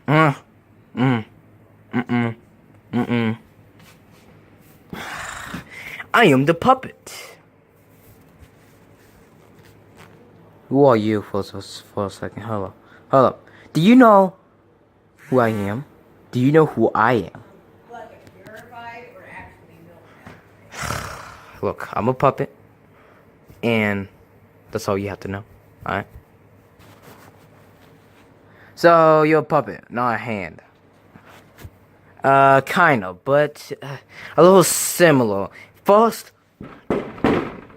Uh, mm, mm-mm, mm-mm. I am the puppet. Who are you for a second? Hold up. Do you know who I am? Do you know who I am? Look, I'm a puppet, and that's all you have to know. Alright? So, you're a puppet, not a hand. Kind of, but a little similar. First,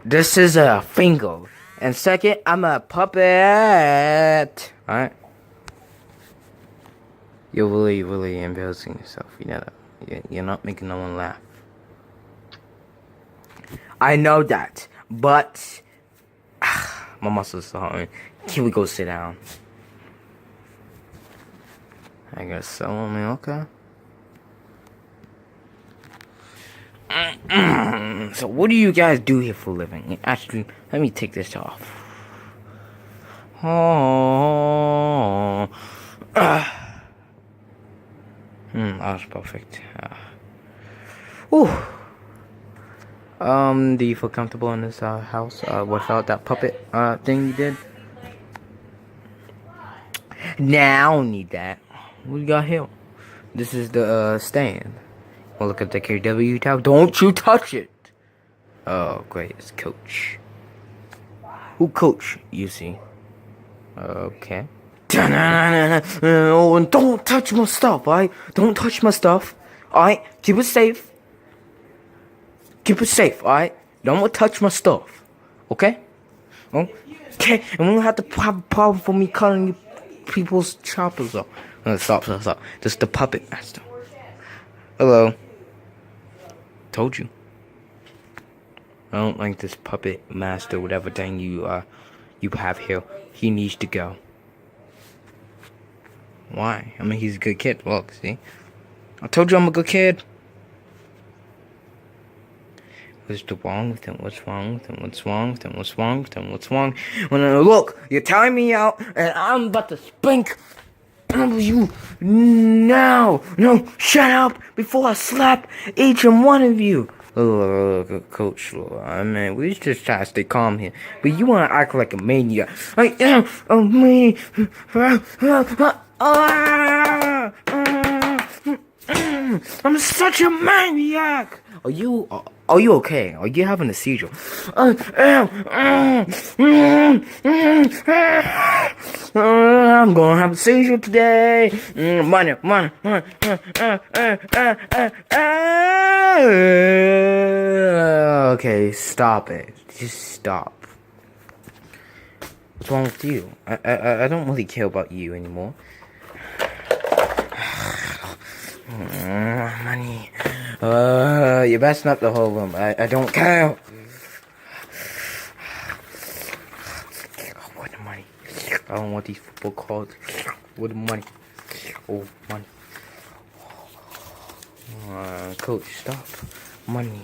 this is a finger. And second, I'm a puppet. Alright? You're really embarrassing yourself. You know that. You're not making no one laugh. I know that, but my muscles are hurting. Can we go sit down? I guess so. I mean, okay. So what do you guys do here for a living? Actually, let me take this off. Oh, that was perfect. Whew. Do you feel comfortable in this house without that puppet thing you did? Now I don't need that. What do you got here? This is the stand. Well, look at the KW towel. Don't you touch it! Oh, great. It's Coach. Who Coach? You see. Okay. Oh, and don't touch my stuff, alright? Don't touch my stuff. Alright? Keep it safe. Keep it safe, alright? Don't touch my stuff. Okay? Okay. And we don't have to have a problem for me cutting you people's choppers off. Stop. This is the puppet master. Hello. Told you. I don't like this puppet master, whatever thing you have here. He needs to go. Why? I mean, he's a good kid. Look, see? I told you I'm a good kid. What's wrong with him? What's wrong with him? What's wrong with him? What's wrong with him? What's wrong? Look, you're tying me out, and I'm about to spank you now. No, shut up before I slap each and one of you. Look, Coach, I mean, we just try to stay calm here, but you want to act like a maniac. I am a maniac. I'm such a maniac. Are you okay? Are you having a seizure? I'm gonna have a seizure today. Money. Okay, stop it. Just stop. What's wrong with you? I don't really care about you anymore. Money. You best not the whole room. I don't care. What the money? I don't want these football cards. What the money? Oh, money. Coach, stop. Money.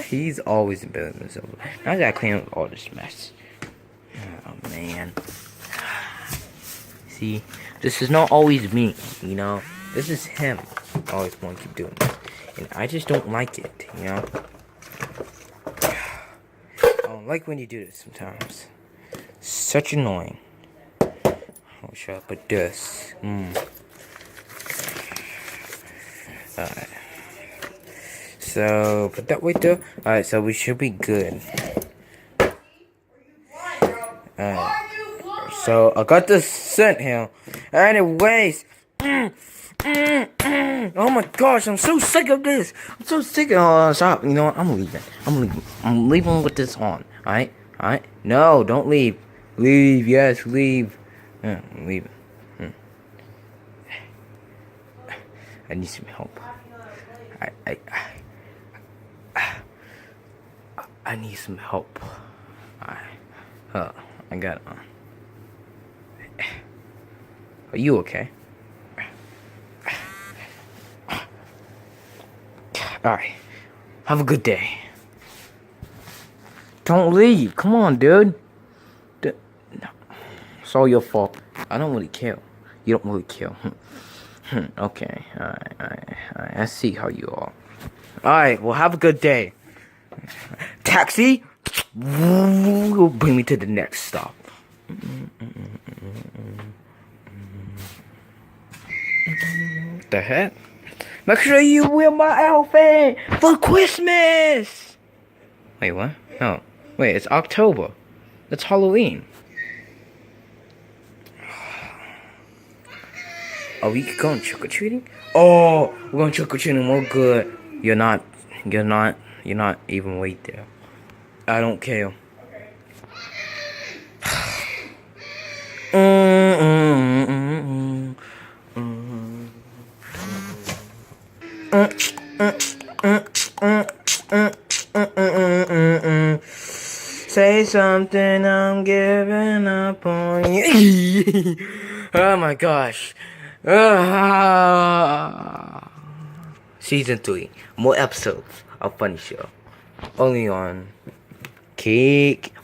He's always embarrassing himself. Now I gotta clean up all this mess. Oh, man. See, this is not always me, you know. This is him. I always want to keep doing this. And I just don't like it, you know. I don't like when you do this sometimes. Such annoying. Oh, shut up with this. Alright. So, put that right there. Alright, so we should be good. Alright. So, I got this scent here. Anyways. Oh my gosh, I'm so sick of this. I'm so sick of stop. You know what? I'm leaving. I'm leaving with this on. Alright? No, don't leave. Leave, yes, leave. I'm leaving. I need some help. I need some help. I got it. Are you okay? Alright. Have a good day. Don't leave. Come on, dude. No. It's all your fault. I don't really care. You don't really care. Okay. Alright. I see how you are. Alright, well, have a good day. Taxi! Bring me to the next stop. The heck? Make sure you wear my outfit for Christmas! Wait, what? No. Wait, it's October. It's Halloween. Are we going trick-or-treating? Oh, we're going trick-or-treating. We're good. You're not even wait there. I don't care. Say something, I'm giving up on you. Oh my gosh. Season 3. More episodes of Funny Show. Only on KW.